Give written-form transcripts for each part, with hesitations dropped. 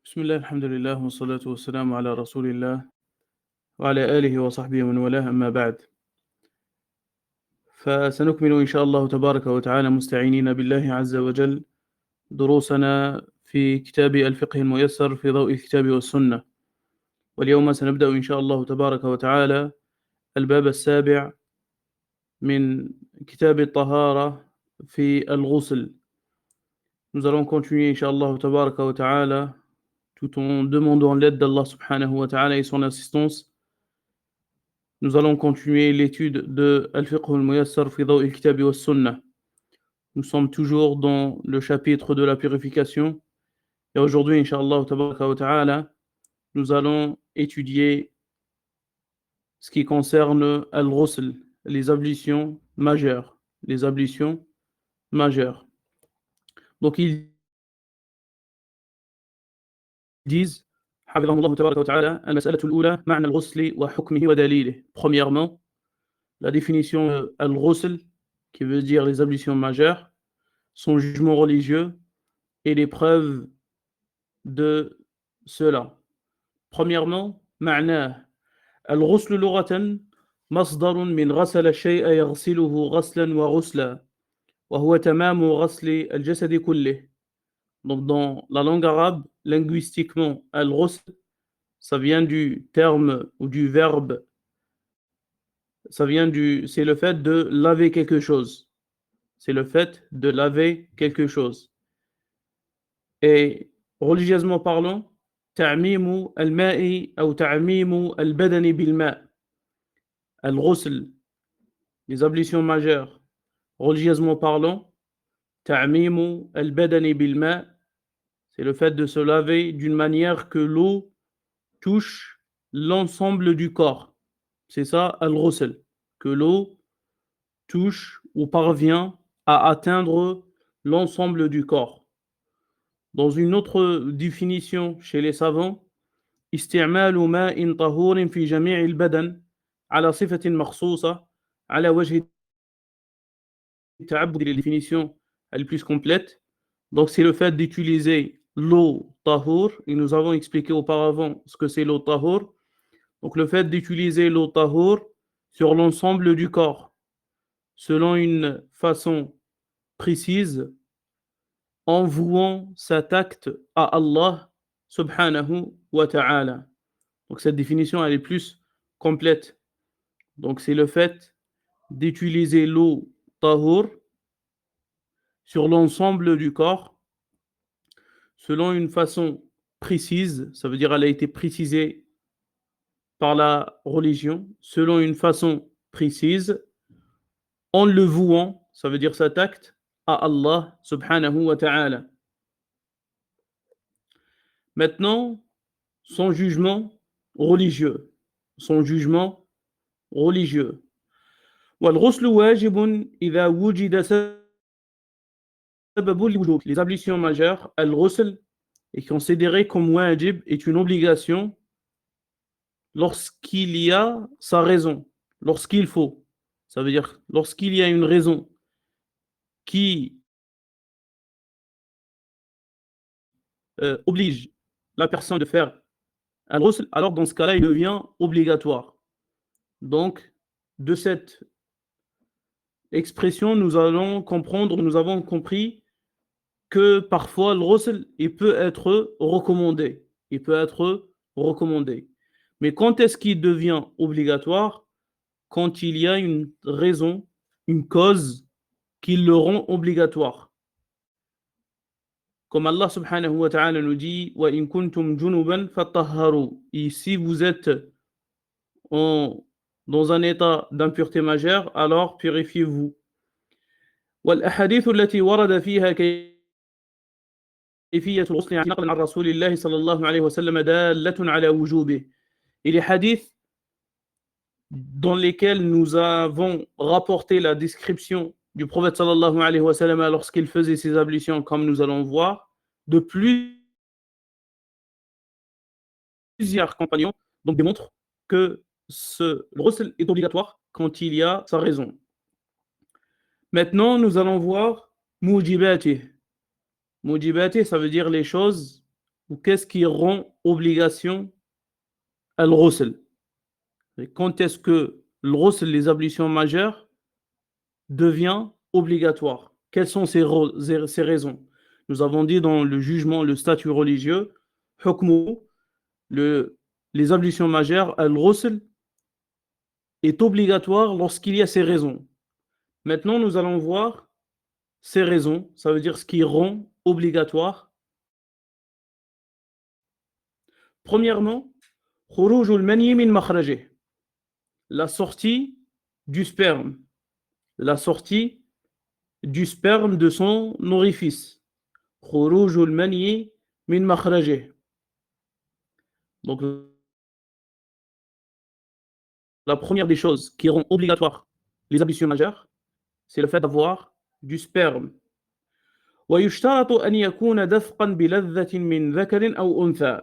بسم الله الحمد لله والصلاة والسلام على رسول الله وعلى آله وصحبه ومن والاه أما بعد فسنكمل إن شاء الله تبارك وتعالى مستعينين بالله عز وجل دروسنا في كتاب الفقه الميسر في ضوء الكتاب والسنة. واليوم سنبدأ إن شاء الله تبارك وتعالى الباب السابع من كتاب الطهارة في الغسل. Nous allons continuer إن شاء الله تبارك وتعالى tout en demandant l'aide d'Allah subhanahu wa ta'ala et son assistance. Nous allons continuer l'étude de Al-Fiqh al-Muyassar fi Daw' al-Kitab wa Sunnah. Nous sommes toujours dans le chapitre de la purification. Et aujourd'hui, Inch'Allah tabaraka wa ta'ala, nous allons étudier ce qui concerne Al-Ghusl, les ablutions majeures. Les ablutions majeures. Donc ils disent حفظهم الله تبارك وتعالى المسألة الأولى معنى الغسل وحكمه ودليله. Premièrement, la définition de Al-Ghusl, qui veut dire les ablutions majeures, son jugement religieux et les preuves de cela. Premièrement, معناه الغسل لغة مصدر من غسل الشيء يغسله غسلا وغسلا وهو تمام غسل الجسد كله. Donc dans la langue arabe, linguistiquement, al-ghusl, ça vient du terme ou du verbe, c'est le fait de laver quelque chose. C'est le fait de laver quelque chose. Et religieusement parlant, تعميم الماء أو تعميم البدن بالماء. الغسل, les ablutions majeures. Religieusement parlant, تعميم البدن بالماء, c'est le fait de se laver d'une manière que l'eau touche l'ensemble du corps. C'est ça, al-ghusl, que l'eau touche ou parvient à atteindre l'ensemble du corps. Dans une autre définition chez les savants, استعمال ماء طهور في جميع البدن على صفة مخصوصة على وجه التعبد. Les définitions les plus complètes. Donc c'est le fait d'utiliser l'eau tahour, et nous avons expliqué auparavant ce que c'est l'eau tahour. Donc le fait d'utiliser l'eau tahour sur l'ensemble du corps, selon une façon précise, en vouant cet acte à Allah subhanahu wa ta'ala. Donc cette définition elle est plus complète. Donc c'est le fait d'utiliser l'eau tahour sur l'ensemble du corps selon une façon précise, ça veut dire elle a été précisée par la religion, selon une façon précise, en le vouant, ça veut dire cet acte, à Allah subhanahu wa ta'ala. Maintenant, son jugement religieux. Son jugement religieux. والغسل واجب إذا وجد سبب الوجوب. Les ablutions majeures, al-ghusl, est considéré comme wajib, est une obligation lorsqu'il y a sa raison, lorsqu'il faut. Ça veut dire lorsqu'il y a une raison qui oblige la personne de faire un ghusl, alors dans ce cas-là, il devient obligatoire. Donc, de cette expression, nous avons compris que parfois le ghusl, il peut être recommandé. Il peut être recommandé. Mais quand est-ce qu'il devient obligatoire? Quand il y a une raison, une cause qui le rend obligatoire. Comme Allah subhanahu wa ta'ala nous dit wa in kuntum junuban fatahharu. Et si vous êtes dans un état d'impureté majeure, alors purifiez-vous. والأحاديث التي ورد فيها كيفية الغسل عن نقل عن رسول الله صلى الله عليه وسلم دالة على وجوبه. Et les hadiths dans lesquels nous avons rapporté la description du prophète sallallahu alayhi wa sallam lorsqu'il faisait ses ablutions, comme nous allons voir, de plusieurs compagnons, donc démontrent que le ghusl est obligatoire quand il y a sa raison. Maintenant, nous allons voir mujibati. Mujibati, ça veut dire les choses ou qu'est-ce qui rend obligation al-ghusl? Et quand est-ce que le ghusl, les ablutions majeures, devient obligatoire? Quelles sont ces raisons? Nous avons dit dans le jugement, le statut religieux, hukmu, les ablutions majeures, al-ghusl, est obligatoire lorsqu'il y a ces raisons. Maintenant, nous allons voir ces raisons, ça veut dire ce qui rend obligatoire. Premièrement, khuruj al-mani min makhrajih, la sortie du sperme, la sortie du sperme de son orifice. Khuruj al-mani min makhrajih. Donc, la première des choses qui rend obligatoire les ablutions majeures, c'est le fait d'avoir du sperme. ويشترط أن يكون دفقا بلذة من ذكر أو أنثى.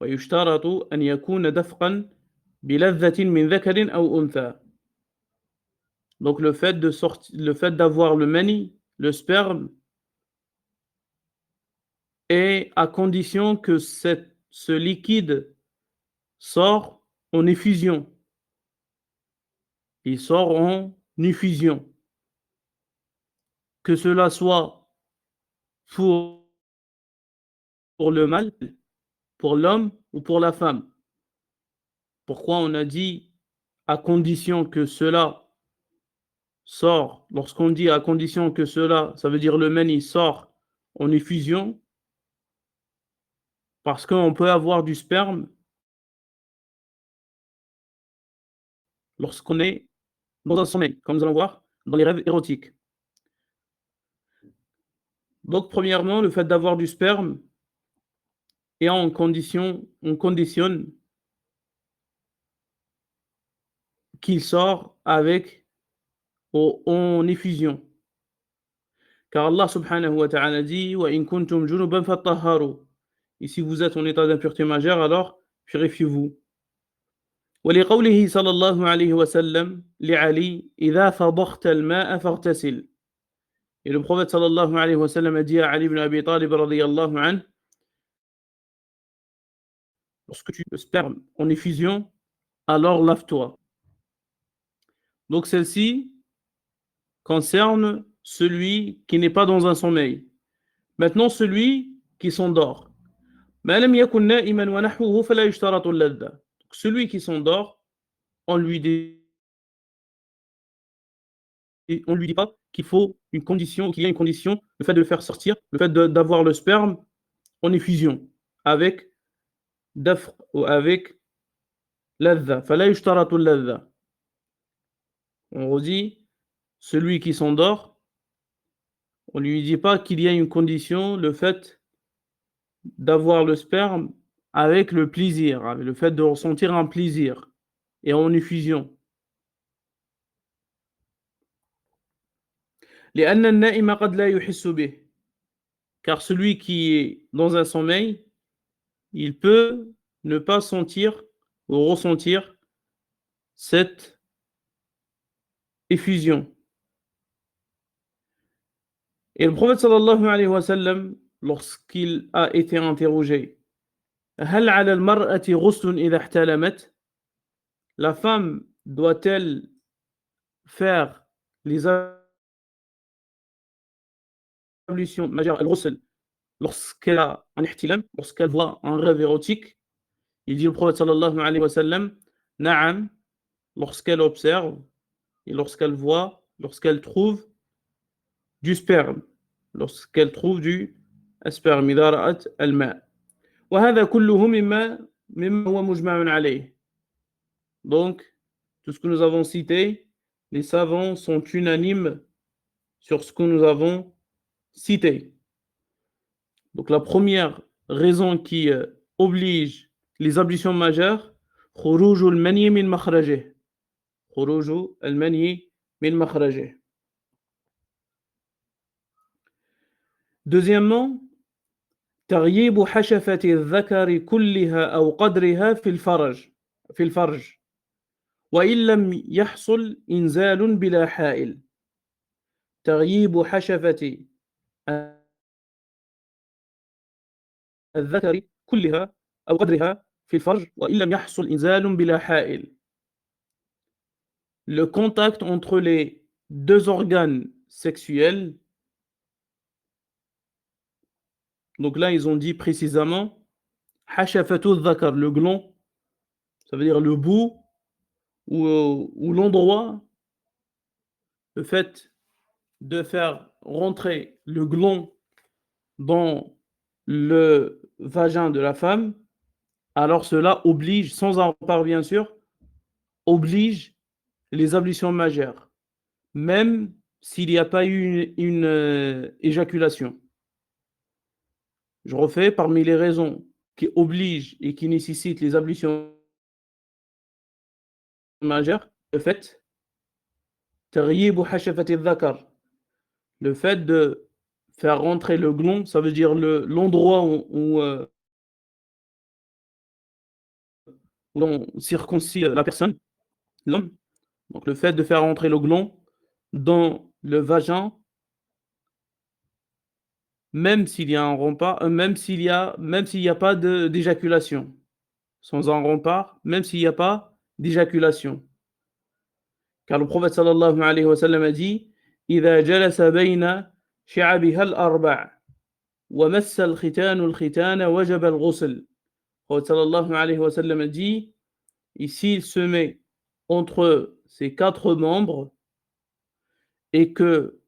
ويشترط أن يكون دفقا بلذة من ذكر أو أنثى. Donc le fait d'avoir le mani, le sperme, est à condition que ce liquide sort en effusion. Il sort en effusion. Que cela soit pour le mâle, pour l'homme ou pour la femme. Pourquoi on a dit à condition que cela sort, lorsqu'on dit à condition que cela, ça veut dire le mani sort en effusion, parce qu'on peut avoir du sperme lorsqu'on est dans un sommeil, comme nous allons voir dans les rêves érotiques. Donc, premièrement, le fait d'avoir du sperme, et on conditionne qu'il sort avec en effusion. Car Allah subhanahu wa ta'ala dit wa in kuntum junuban fatahharu. Et si vous êtes en état d'impureté majeure, alors purifiez-vous. ولقوله صلى الله عليه وسلم لعلي إذا فضخت الماء فاغتسل. Et le prophète sallallahu alayhi wa sallam a dit à Ali ibn Abi Talib radiyallahu anhu, lorsque tu le sperme en effusion, alors lave-toi. Donc celle-ci concerne celui qui n'est pas dans un sommeil. Maintenant, celui qui s'endort. Celui qui s'endort, on lui dit pas qu'il faut une condition, qu'il y a une condition, le fait de le faire sortir, le fait d'avoir le sperme en effusion, avec dafr ou avec ladha. Fala yushtaratu ladha. On redit, celui qui s'endort, on ne lui dit pas qu'il y a une condition, le fait d'avoir le sperme avec le plaisir, avec le fait de ressentir un plaisir et en effusion. لأن النائم قد لا يحس به. Car celui qui est dans un sommeil, il peut ne pas sentir ou ressentir cette effusion. Et le prophète sallallahu alayhi wa sallam, lorsqu'il a été interrogé, هل على المرأة غسل إذا احتلمت? La femme doit-elle faire les ablutions majeures, al-ghusl, lorsqu'elle a un ihtilam, lorsqu'elle voit un rêve érotique? Il dit le prophète sallallahu alayhi wa sallam, na'am, lorsqu'elle observe et lorsqu'elle voit, lorsqu'elle trouve du sperme, lorsqu'elle trouve du sperme, إذا رأت الماء. وهذا كله مما هو مجمع عليه. Donc, tout ce que nous avons cité, les savants sont unanimes sur ce que nous avons cité. Donc, la première raison qui oblige les ablutions majeures, خروج المني من مخرجه. خروج المني من مخرجه. Deuxièmement, تغييب حشفة الذكر كلها أو قدرها في الفرج وإن لم يحصل إنزال بلا حائل. تغييب حشفة الذكر كلها أو قدرها في الفرج وإن لم يحصل إنزال بلا حائل. Le contact entre les deux organes sexuels, donc là ils ont dit précisément hashafatu dhakar, le gland, ça veut dire le bout ou l'endroit, le fait de faire rentrer le gland dans le vagin de la femme, alors cela oblige, sans en part bien sûr, oblige les ablutions majeures, même s'il n'y a pas eu une éjaculation. Je refais, parmi les raisons qui obligent et qui nécessitent les ablutions majeures, le fait le fait de faire rentrer le gland, ça veut dire l'endroit où l'on circoncis la personne, l'homme. Donc le fait de faire rentrer le gland dans le vagin, même s'il y a un rempart, même s'il y a pas d'éjaculation. Sans un rempart, même s'il n'y a pas d'éjaculation. Car le prophète sallallahu alayhi wa sallam a dit: إذا جلس بين شعبها الأربع ومس الختان الختان وجب الغسل. Le prophète sallallahu alayhi wa sallam a dit: et s'il se met entre ces quatre membres et que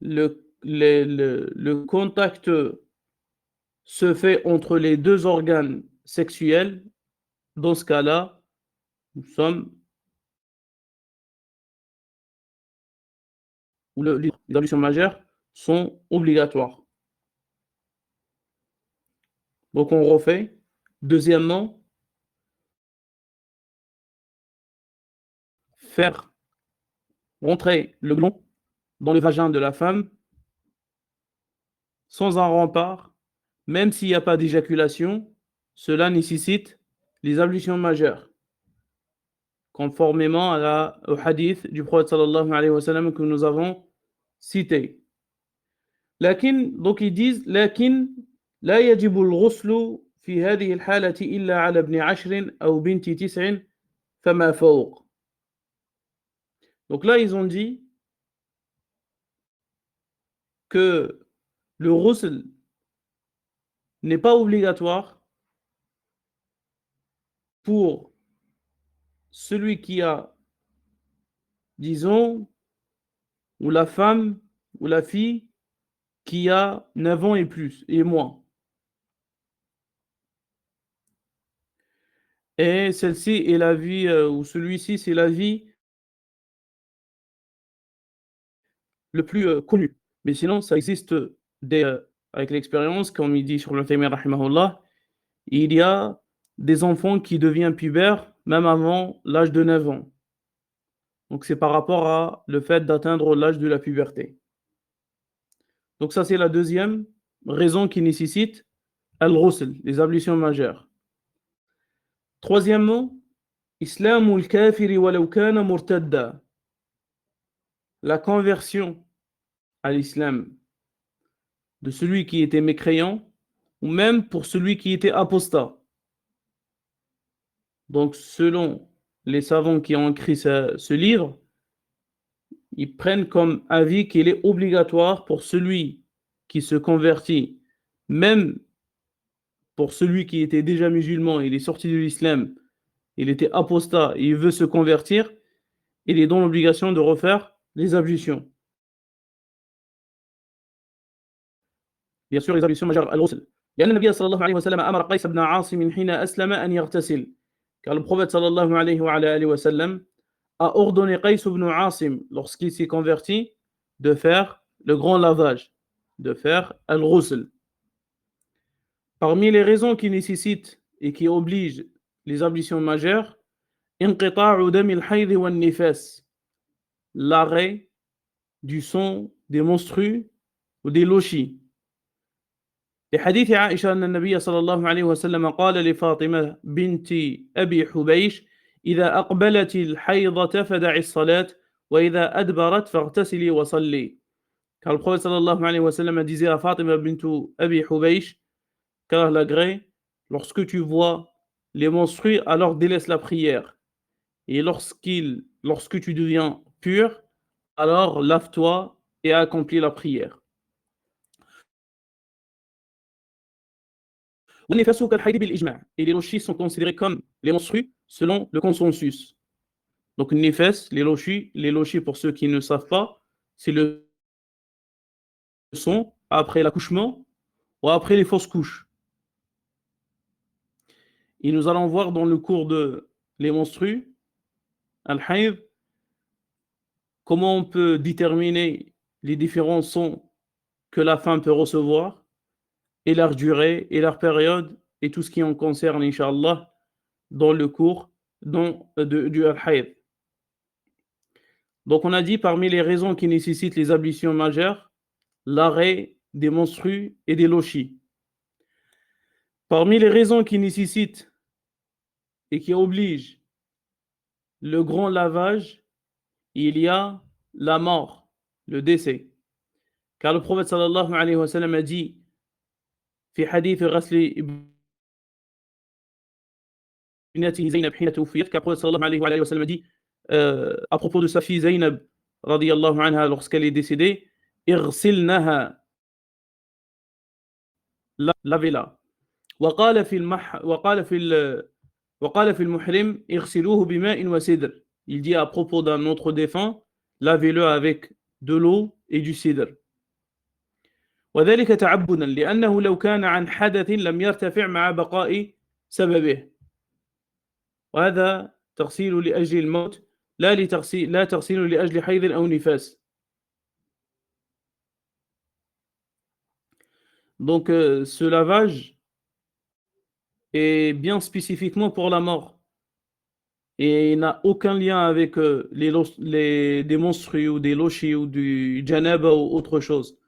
le contact se fait entre les deux organes sexuels, dans ce cas-là, nous sommes où les ablutions majeures sont obligatoires. Donc on refait. Deuxièmement, faire rentrer le gland dans le vagin de la femme sans un rempart, même s'il n'y a pas d'éjaculation, cela nécessite les ablutions majeures, conformément au hadith du prophète sallallahu alayhi wa sallam que nous avons cité. Donc ils disent لكن لا يجب الغسل في هذه الحالة إلا على ابن 10 أو بنت 9 فما فوق. Donc là ils ont dit que le ghusl n'est pas obligatoire pour celui qui a, disons, ou la femme ou la fille qui a 9 ans et plus et moins. Et celle-ci est la vie, ou celui-ci c'est la vie le plus connu. Mais sinon, ça existe avec l'expérience, comme il dit sur le Taymiyyah rahimahullah, il y a des enfants qui deviennent pubères même avant l'âge de 9 ans. Donc c'est par rapport à le fait d'atteindre l'âge de la puberté. Donc ça c'est la deuxième raison qui nécessite al-ghusl, les ablutions majeures. Troisièmement, islamul kafiri walau kana murtadda, la conversion à l'islam de celui qui était mécréant ou même pour celui qui était apostat. Donc selon les savants qui ont écrit ce livre, ils prennent comme avis qu'il est obligatoire pour celui qui se convertit, même pour celui qui était déjà musulman, il est sorti de l'islam, il était apostat et il veut se convertir, il est dans l'obligation de refaire les ablutions. Bien sûr, les ablutions majeures al-ghusl. لأن النبي صلى الله عليه وسلم أمر قيس بن عاصم حين أسلم أن يغتسل. Car le prophète صلى الله عليه وعلى آله وسلم a ordonné Qays ibn Asim, lorsqu'il s'est converti, de faire le grand lavage, de faire al-ghusl. Parmi les raisons qui nécessitent et qui obligent les ablutions majeures, انقطاع دم الحيض والنفاس, l'arrêt du sang des menstrues ou des lochis. لحديث عائشة أن النبي صلى الله عليه وسلم قال لفاطمة بنت أبي حبيش إذا أقبلت الحيضة فدعي الصلاة وإذا أدبرت فاغتسلي وصلي. Car le prophète sallallahu alayhi wa sallam disait à Fatima bint Abi Hubaysh, car la grès, lorsque tu vois les menstrues, alors délaisse la prière. Et lorsque tu deviens pur, alors lave-toi et accomplis la prière. Et les lochis sont considérés comme les menstrues selon le consensus. Donc, nifas, les lochis pour ceux qui ne savent pas, c'est le son après l'accouchement ou après les fausses couches. Et nous allons voir dans le cours de les menstrues, al-hayd, comment on peut déterminer les différents sons que la femme peut recevoir, et leur durée, et leur période, et tout ce qui en concerne, Inch'Allah, dans le cours du al-hayd. Donc on a dit parmi les raisons qui nécessitent les ablutions majeures, l'arrêt des menstrues et des lochis. Parmi les raisons qui nécessitent et qui obligent le grand lavage, il y a la mort, le décès. Car le prophète sallallahu alayhi wa sallam a dit, في حديث غسل ابنته زينب حين توفيت, car le prophète sallallahu alayhi wa sallam a dit à propos de sa fille Zaynab radiyallahu anha lorsqu'elle est décédée, اغسلنها, lavez-la. وقال في المحرم اغسلوه بماء وسدر. Il dit à propos d'un autre défunt, lavez-le avec de l'eau et du cidre. وذلك تعبدا لأنه لو كان عن حدث لم يرتفع مع بقاء سببه. وهذا تغسيل لأجل الموت لا تغسيل لأجل حيض أو نفاس. Donc ce lavage est bien spécifiquement pour la mort et n'a aucun lien avec des menstrues ou des lochis ou du janaba ou autre chose.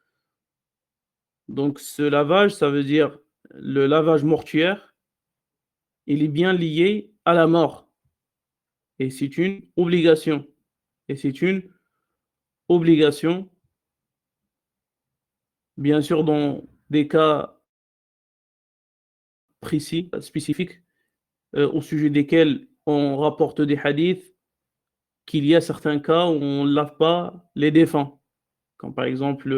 Donc ce lavage, ça veut dire le lavage mortuaire, il est bien lié à la mort. Et c'est une obligation. Et c'est une obligation, bien sûr, dans des cas précis, spécifiques, au sujet desquels on rapporte des hadiths, qu'il y a certains cas où on ne lave pas les défunts, comme par exemple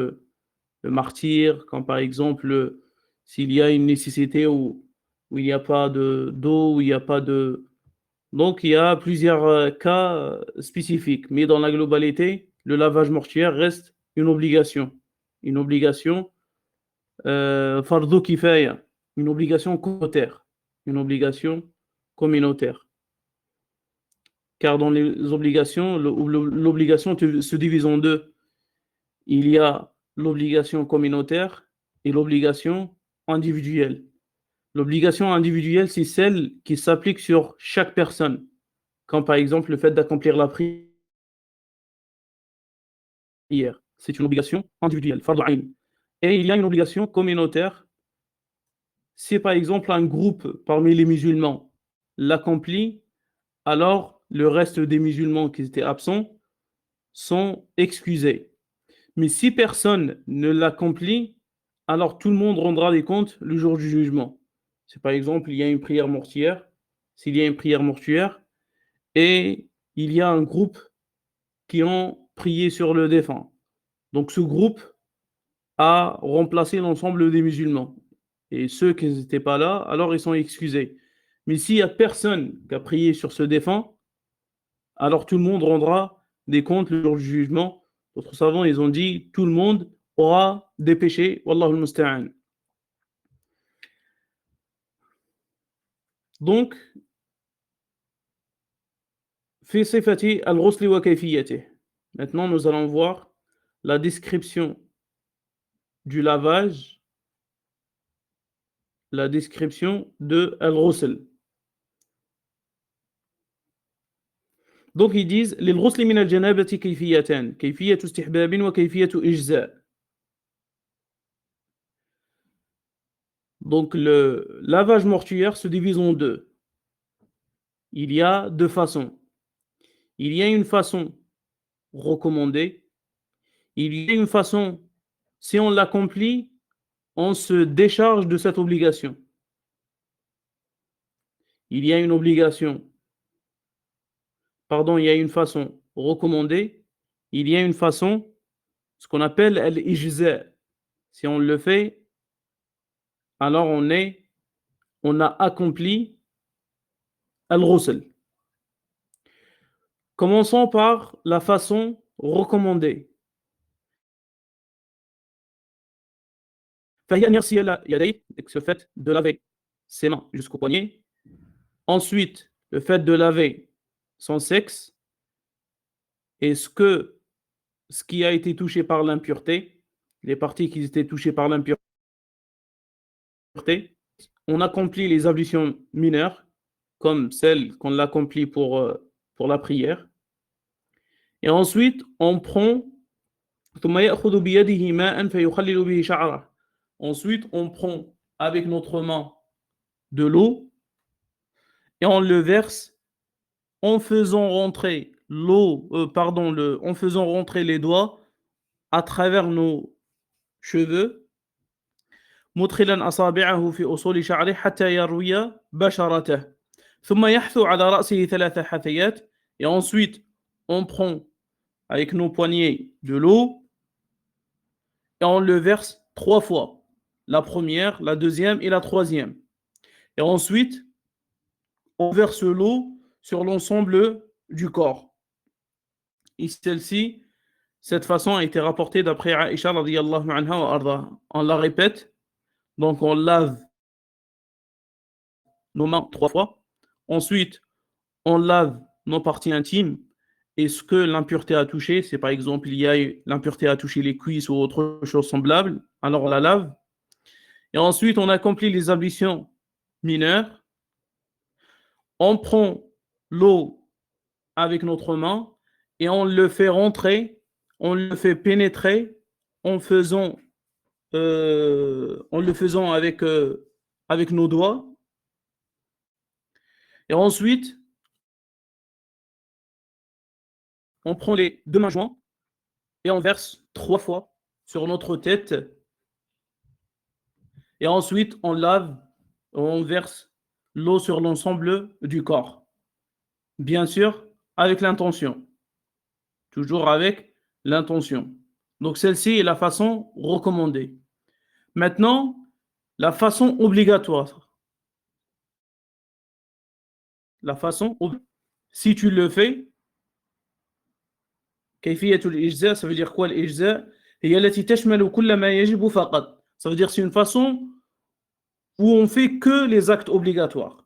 le martyr, comme par exemple s'il y a une nécessité où il n'y a pas d'eau, où il n'y a pas de... Donc il y a plusieurs cas spécifiques, mais dans la globalité, le lavage mortuaire reste une obligation. Une obligation fardu kifaya, une obligation communautaire. Une obligation communautaire. Car dans les obligations, l'obligation se divise en deux. Il y a l'obligation communautaire et l'obligation individuelle. L'obligation individuelle, c'est celle qui s'applique sur chaque personne, comme par exemple le fait d'accomplir la prière. C'est une obligation individuelle, fard ayn. Et il y a une obligation communautaire. Si par exemple un groupe parmi les musulmans l'accomplit, alors le reste des musulmans qui étaient absents sont excusés. Mais si personne ne l'accomplit, alors tout le monde rendra des comptes le jour du jugement. C'est par exemple, il y a une prière mortuaire, s'il y a une prière mortuaire, et il y a un groupe qui ont prié sur le défunt. Donc ce groupe a remplacé l'ensemble des musulmans. Et ceux qui n'étaient pas là, alors ils sont excusés. Mais s'il n'y a personne qui a prié sur ce défunt, alors tout le monde rendra des comptes le jour du jugement. D'autres savants, ils ont dit, tout le monde aura des péchés. Wallahu al-musta'an. Donc, fi sifati al-ghusli wa kayfiyatih. Maintenant, nous allons voir la description du lavage, la description de al-ghusl. Donc ils disent للغسل من الجنابة كيفيتان كيفية استحباب وكيفية إجزاء. Donc le lavage mortuaire se divise en deux. Il y a deux façons. Il y a une façon recommandée. Il y a une façon, si on l'accomplit, on se décharge de cette obligation. Il y a une obligation, pardon, il y a une façon recommandée, il y a une façon, ce qu'on appelle al-ijza. Si on le fait, alors on a accompli al-ghusl. Commençons par la façon recommandée. فهي أن يغسل يديه, ce fait de laver ses mains jusqu'au poignet. Ensuite, le fait de laver son sexe et ce qui a été touché par l'impureté, les parties qui étaient touchées par l'impureté, on accomplit les ablutions mineures comme celles qu'on l'accomplit pour la prière. Et ensuite, on prend ثم يأخذ بيده ماء فيخلل به شعره. Ensuite, on prend avec notre main de l'eau et on le verse en faisant rentrer en faisant rentrer les doigts à travers nos cheveux, مدخلا أصابعه في أصول شعره حتى يروي بشرته ثم يحثو على رأسه 3 حثيات. Et ensuite on prend avec nos poignets de l'eau et on le verse 3 fois, la première, la deuxième et la troisième. Et ensuite on verse l'eau sur l'ensemble du corps. Et celle-ci, cette façon a été rapportée d'après Aïcha radiyallahu anha wa arda. On la répète, donc on lave nos mains 3 fois. Ensuite, on lave nos parties intimes et ce que l'impureté a touché, c'est par exemple il y a l'impureté a touché les cuisses ou autre chose semblable, alors on la lave. Et ensuite, on accomplit les ablutions mineures. On prend l'eau avec notre main et on le fait rentrer, on le fait pénétrer en le faisant avec nos doigts. Et ensuite, on prend les 2 mains jointes et on verse 3 fois sur notre tête. Et ensuite, on verse l'eau sur l'ensemble du corps. Bien sûr, avec l'intention. Toujours avec l'intention. Donc celle-ci est la façon recommandée. Maintenant, la façon obligatoire. Si tu le fais, كيفية الإجزاء, ça veut dire quoi l'ijza? هي التي تشمل كل ما يجب فقط. Ça veut dire c'est une façon où on fait que les actes obligatoires.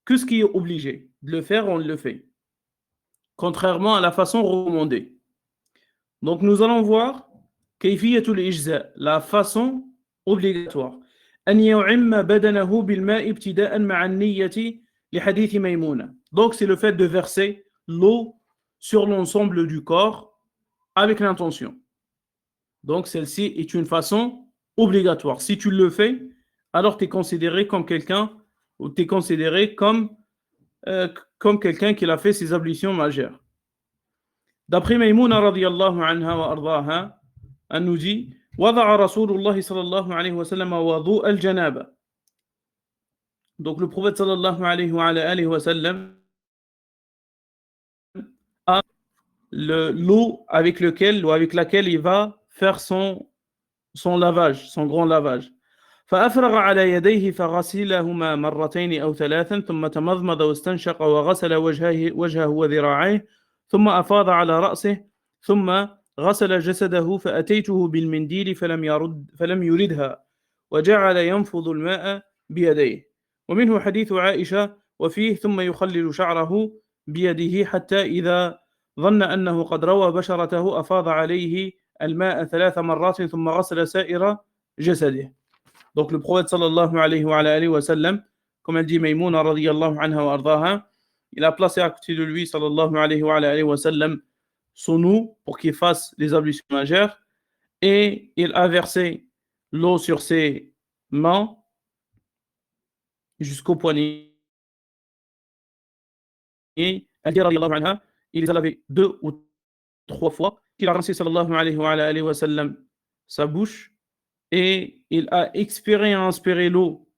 Que ce qui est obligé de le faire, on le fait. Contrairement à la façon recommandée. Donc nous allons voir كيفية الإجزاء, la façon obligatoire. أن يعم بدنه بالماء ابتداء مع النية لحديث ميمونة. Donc c'est le fait de verser l'eau sur l'ensemble du corps avec l'intention. Donc celle-ci est une façon obligatoire. Si tu le fais, alors tu es considéré comme quelqu'un, ou tu es considéré comme quelqu'un qui a fait ses ablutions majeures. D'après Maïmouna radiyallahu anha wa ardaha, elle nous dit وضع رسول الله صلى الله عليه وسلم وضوء الجنابة. Donc le prophète sallallahu alayhi wa sallam a l'eau avec laquelle il va faire son lavage, son grand lavage. فأفرغ على يديه فغسلهما مرتين أو 3 ثم تمضمض واستنشق وغسل وجهه وذراعيه ثم أفاض على رأسه ثم غسل جسده فأتيته بالمنديل فلم يردها وجعل ينفض الماء بيديه. ومنه حديث عائشة وفيه ثم يخلل شعره بيده حتى إذا ظن أنه قد روى بشرته أفاض عليه الماء 3 مرات ثم غسل سائر جسده. Donc le prophète sallallahu alayhi wa sallam, comme elle dit Maïmouna radiyallahu anha wa ardaha, il a placé à côté de lui sallallahu alayhi wa sallam son eau pour qu'il fasse les ablutions majeures et il a versé l'eau sur ses mains jusqu'au poignet. Et elle dit radiyallahu anha, il les a lavés 2 ou 3 fois. Il a rincé sallallahu alayhi wa sallam sa bouche et il a expiré et inspiré l'eau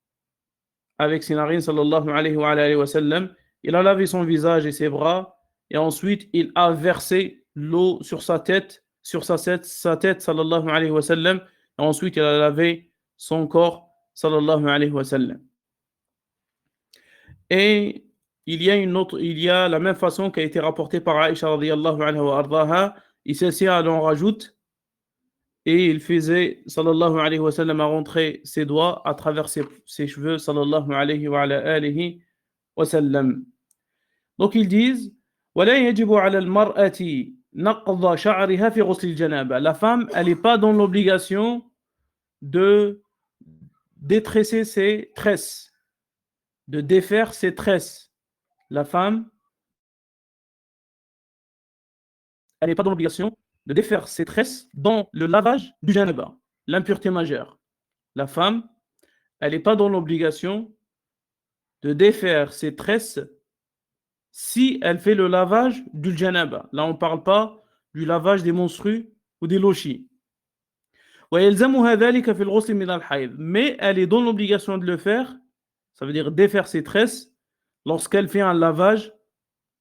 avec ses narines, sallallahu alayhi wa sallam. Il a lavé son visage et ses bras, et ensuite il a versé l'eau sur sa tête, sallallahu alayhi wa sallam, et ensuite il a lavé son corps, sallallahu alayhi wa sallam. Et il y a la même façon qui a été rapportée par Aïcha radiyallahu anha wa ardaha, et celle-ci elle en rajoute, et il faisait, sallallahu alayhi wa sallam, à rentrer ses doigts à travers ses cheveux, sallallahu alayhi wa alihi wa sallam. Donc ils disent ولا يجب على المرأة نقض شعرها في غسل الجنابة. La femme, elle n'est pas dans l'obligation de détresser ses tresses, de défaire ses tresses. La femme, elle n'est pas dans l'obligation de défaire ses tresses dans le lavage du janaba, l'impureté majeure. La femme, elle n'est pas dans l'obligation de défaire ses tresses si elle fait le lavage du janaba. Là, on ne parle pas du lavage des menstrues ou des lochis. Mais elle est dans l'obligation de le faire, ça veut dire défaire ses tresses, lorsqu'elle fait un lavage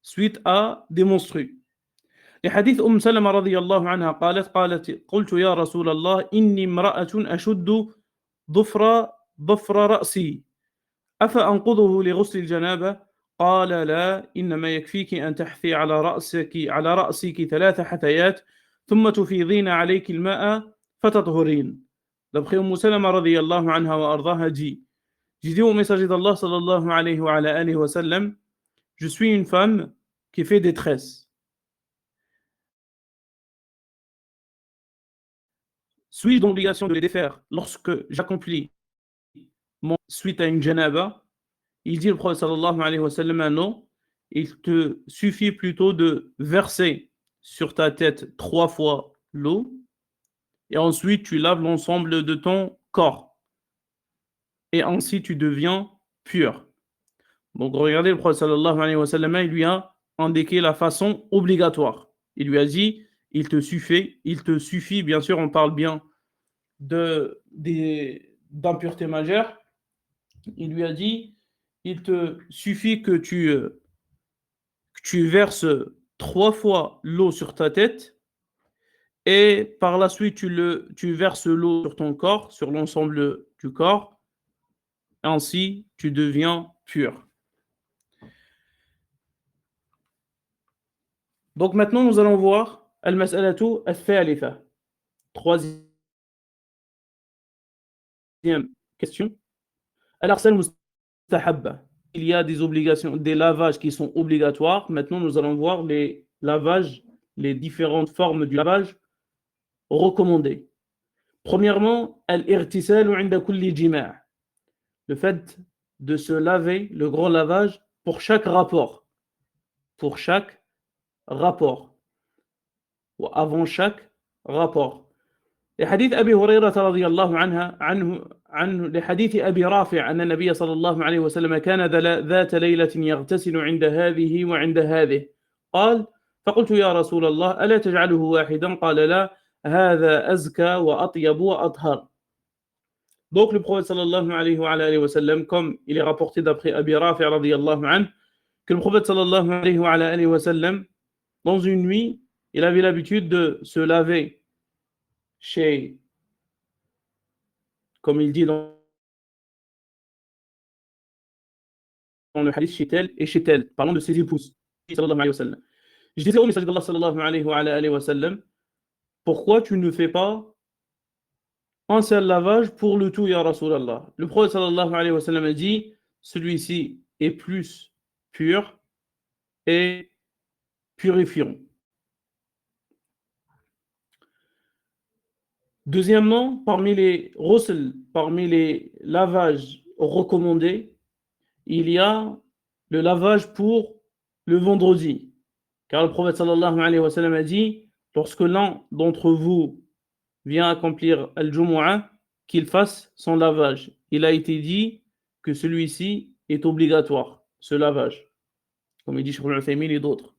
suite à des menstrues. لحديث سلمة رضي الله عنها قالت قلت يا رسول الله إني امرأة أشد ضفر رأسي أفأنقضه لغسل الجنابة قال لا إنما يكفيك أن تحثي على رأسك 3 حثيات ثم تفيضين عليك الماء فتطهرين. D'après Salama radiyallahu anha wa ardaha dit, j'ai dit au messager d'Allah sallallahu alayhi wa sallam, je suis une femme qui fait des tresses. Suis-je dans l'obligation de les défaire lorsque j'accomplis suite à une janaba? Il dit le prophète sallallahu alayhi wa sallam, non, il te suffit plutôt de verser sur ta tête 3 fois l'eau et ensuite tu laves l'ensemble de ton corps et ainsi tu deviens pur. Donc regardez, le prophète sallallahu alayhi wa sallam, il lui a indiqué la façon obligatoire. Il lui a dit, il te suffit, bien sûr on parle bien d'impureté majeure, il lui a dit, il te suffit que tu verses 3 fois l'eau sur ta tête et par la suite tu verses l'eau sur ton corps, sur l'ensemble du corps, ainsi tu deviens pur. Donc maintenant nous allons voir al-mas'alatu al-thalitha, troisième question. Al-arsal mustahabba. Il y a des obligations, des lavages qui sont obligatoires. Maintenant nous allons voir les lavages, les différentes formes du lavage recommandées. Premièrement, al-irtisalu 'inda kulli jima'. Le fait de se laver, le grand lavage pour chaque rapport. Pour chaque rapport. Ou avant chaque rapport. لحديث أبي هريرة رضي الله عنه لحديث أبي رافع أن النبي صلى الله عليه وسلم كان ذات ليلة يغتسل عند هذه وعند هذه قال فقلت يا رسول الله ألا تجعله واحدا قال لا هذا أزكى وأطيب وأطهر. Donc le prophète sallallahu alayhi wa sallam, comme il est rapporté d'après Abi Rafi' radiyallahu anhu, que le prophète sallallahu alayhi wa sallam, dans une nuit, il avait l'habitude de se laver comme il dit dans le hadith, chez tel et chez tel, parlant de ses épouses, sallallahu alayhi wa sallam. Je disais au message d'Allah sallallahu alayhi wa sallam, pourquoi tu ne fais pas un seul lavage pour le tout, ya Rasulallah? Le prophète sallallahu alayhi wa sallam a dit, celui-ci est plus pur et purifiant. Deuxièmement, parmi les lavages recommandés, il y a le lavage pour le vendredi. Car le prophète sallallahu alayhi wa sallam a dit, lorsque l'un d'entre vous vient accomplir al-Jumu'ah, qu'il fasse son lavage. Il a été dit que celui-ci est obligatoire, ce lavage. Comme il dit Cheikh Al-Uthaymin et d'autres.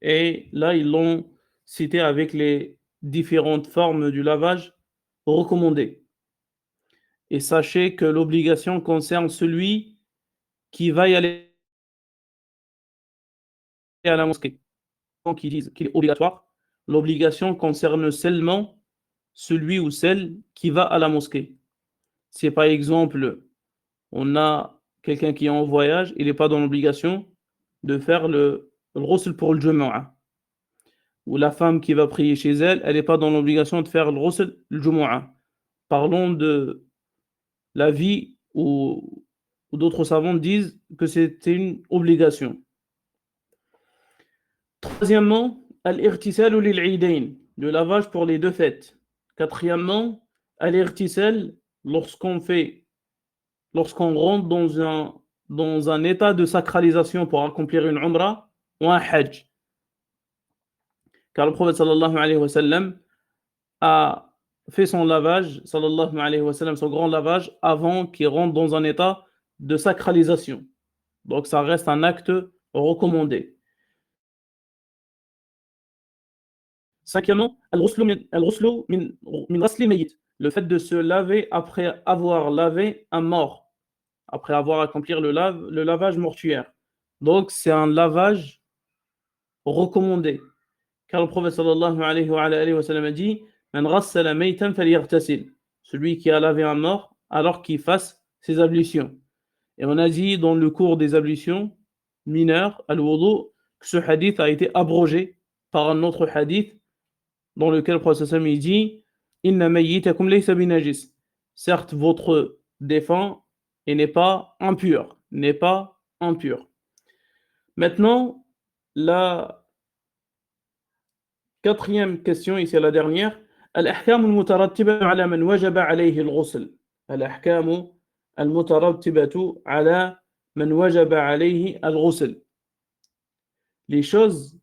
Et là, ils l'ont cité avec les différentes formes du lavage recommandées. Et sachez que l'obligation concerne celui qui va y aller à la mosquée. Donc, ils disent qu'il est obligatoire. L'obligation concerne seulement celui ou celle qui va à la mosquée. Si par exemple, on a quelqu'un qui est en voyage, il n'est pas dans l'obligation de faire le ghusl pour le Jumu'ah. Ou la femme qui va prier chez elle, elle n'est pas dans l'obligation de faire le ghusl le Jumu'ah. Parlons de la vie où d'autres savants disent que c'était une obligation. Troisièmement, al-irtisal lil-eidain, le lavage pour les deux fêtes. Quatrièmement, al-irtisal lorsqu'on rentre dans un état de sacralisation pour accomplir une umrah ou un hajj. Car le prophète sallallahu alayhi wa sallam a fait son lavage, sallallahu alayhi wa sallam, son grand lavage, avant qu'il rentre dans un état de sacralisation. Donc ça reste un acte recommandé. Cinquièmement, le fait de se laver après avoir lavé un mort, après avoir accompli le lavage mortuaire. Donc c'est un lavage recommandé. Car le prophète sallallahu alayhi wa sallam a dit Man ghassala maytan falyaghtasil, celui qui a lavé un mort, alors qu'il fasse ses ablutions. Et on a dit dans le cours des ablutions mineures, al-wudu, que ce hadith a été abrogé par un autre hadith dans lequel le prophète sallallahu alayhi wa sallam dit Inna mayyitakum laysa binajis. Certes, votre défunt n'est pas impur, n'est pas impur. Maintenant, la quatrième question, ici la dernière. الأحكام المترتبة على من وجب عليه الغسل. الأحكام المترتبة على من وجب عليه الغسل. Les choses,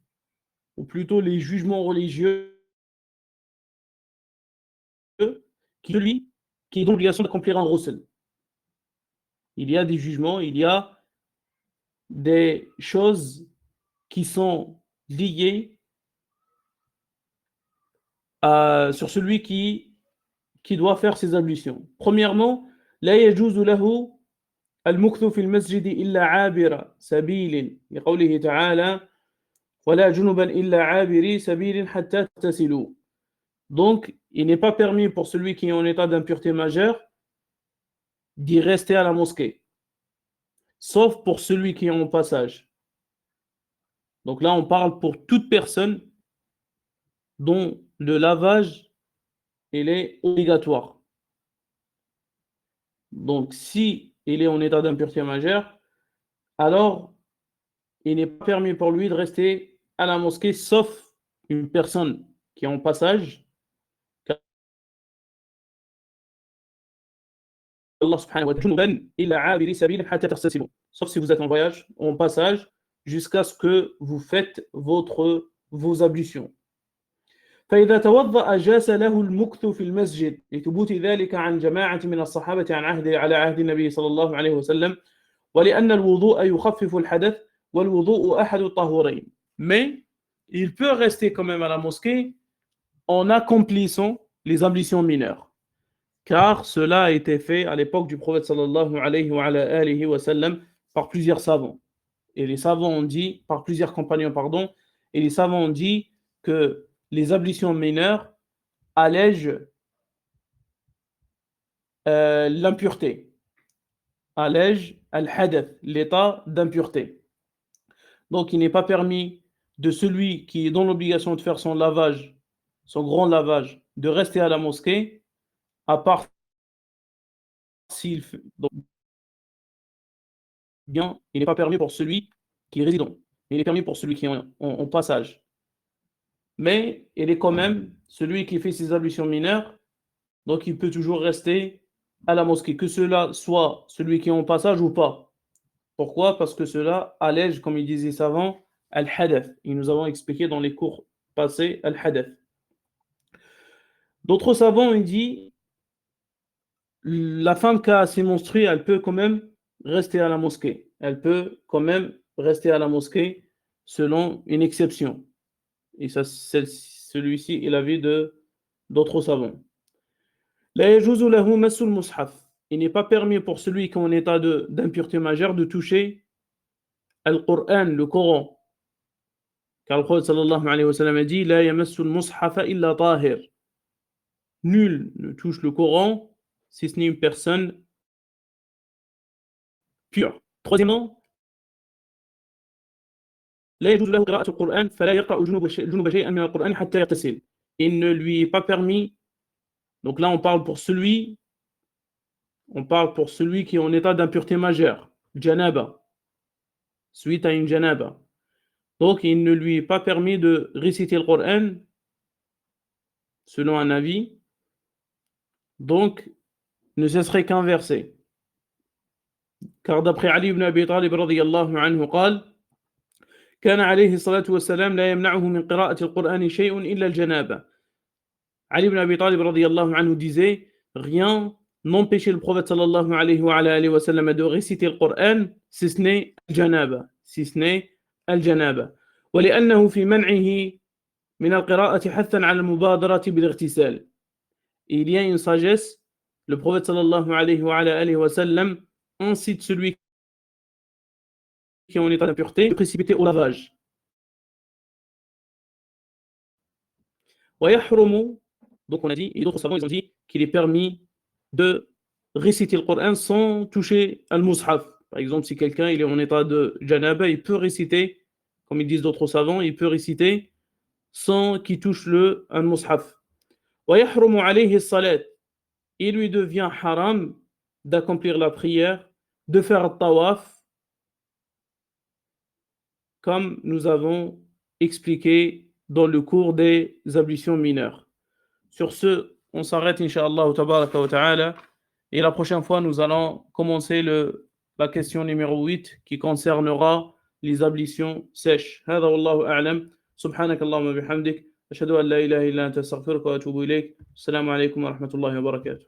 ou plutôt les jugements religieux, celui qui est dans l'obligation d'accomplir un ghusl. Il y a des jugements, il y a des choses qui sont liées sur celui qui doit faire ses ablutions. Premièrement, لا يجوز له المكث في المسجد إلا عابر سبيل لقوله تعالى ولا جنبا إلا عابري سبيل حتى تغتسلوا. Donc, il n'est pas permis pour celui qui est en état d'impureté majeure d'y rester à la mosquée, sauf pour celui qui est en passage. Donc là, on parle pour toute personne dont le lavage il est obligatoire. Donc, si il est en état d'impureté majeure, alors il n'est pas permis pour lui de rester à la mosquée, sauf une personne qui est en passage. Allah subhanahu wa ta'ala, sauf si vous êtes en voyage, en passage, jusqu'à ce que vous faites vos ablutions. فإذا توضأ جاز له المكث في المسجد لثبوت ذلك عن جماعة من الصحابة على عهد النبي صلى الله عليه وسلم ولأن الوضوء يخفف الحدث والوضوء أحد الطهورين. Mais il peut rester quand même à la mosquée en accomplissant les ablutions mineures, car cela a été fait à l'époque du prophète sallallahu alayhi wa sallam par plusieurs savants. Et les savants ont dit, par plusieurs compagnons, pardon, et les savants ont dit que les ablutions mineures allègent l'impureté, allègent al-hadath, l'état d'impureté. Donc il n'est pas permis de celui qui est dans l'obligation de faire son lavage, son grand lavage, de rester à la mosquée, à part s'il fait. Donc, bien, il n'est pas permis pour celui qui est résident. Il est permis pour celui qui est en passage. Mais il est quand même celui qui fait ses ablutions mineures, donc il peut toujours rester à la mosquée, que cela soit celui qui est en passage ou pas. Pourquoi? Parce que cela allège, comme il disait savant, al-hadath. Et nous avons expliqué dans les cours passés al-hadath. D'autres savants ont dit la femme qui a ses menstrues, elle peut quand même rester à la mosquée. Elle peut quand même rester à la mosquée selon une exception. Et ça, celui-ci est l'avis d'autres savants. لا يجوز له مس المصحف. il n'est pas permis pour celui qui est en état d'impureté majeure de toucher Al-Qur'an, le Coran. Car le prophète sallallahu alayhi wa sallam a dit La yamassu al-mushafa illa tahir. Nul ne touche le Coran si ce n'est une personne pure. Troisièmement, لا يجوز له قراءة القرآن فلا يقرأ جنوب شيئا من القرآن حتى يغتسل. Il ne lui est pas permis. Donc là, on parle pour celui qui est en état d'impureté majeure, janaba, suite à une janaba. Donc, il ne lui est pas permis de réciter le Coran, selon un avis. Donc, ne cesserait qu'un verset. Car d'après Ali ibn Abi Talib radiyallahu anhu قال كان عليه الصلاة والسلام لا يمنعه من قراءة القرآن شيء إلا الجنابة. Ali ibn Abi Talib radiyallahu anhu disait rien n'empêchait le prophète sallallahu alayhi wa sallam de réciter le Coran si ce n'est al-janaba, al-janaba. ولأنه في منعه من القراءة حثا على المبادرة بالاغتسال. Il y a une sagesse, le prophète sallallahu alayhi wa sallam incite celui qui est en état d'impureté de précipiter au lavage. ويحرم, donc on a dit, et d'autres savants ils ont dit qu'il est permis de réciter le Coran sans toucher al-mushaf. Par exemple, si quelqu'un il est en état de janaba, il peut réciter, comme ils disent d'autres savants, il peut réciter sans qu'il touche le al-mushaf. ويحرم عليه الصلاة. Il lui devient haram d'accomplir la prière, de faire le tawaf, comme nous avons expliqué dans le cours des ablutions mineures. Sur ce, on s'arrête, Inch'Allah, tabaraka wa ta'ala, et la prochaine fois, nous allons commencer la question numéro 8 qui concernera les ablutions sèches. هذا والله أعلم. سبحانك اللهم وبحمدك أشهد أن لا إله إلا أنت أستغفرك وأتوب إليك. السلام عليكم ورحمة الله وبركاته.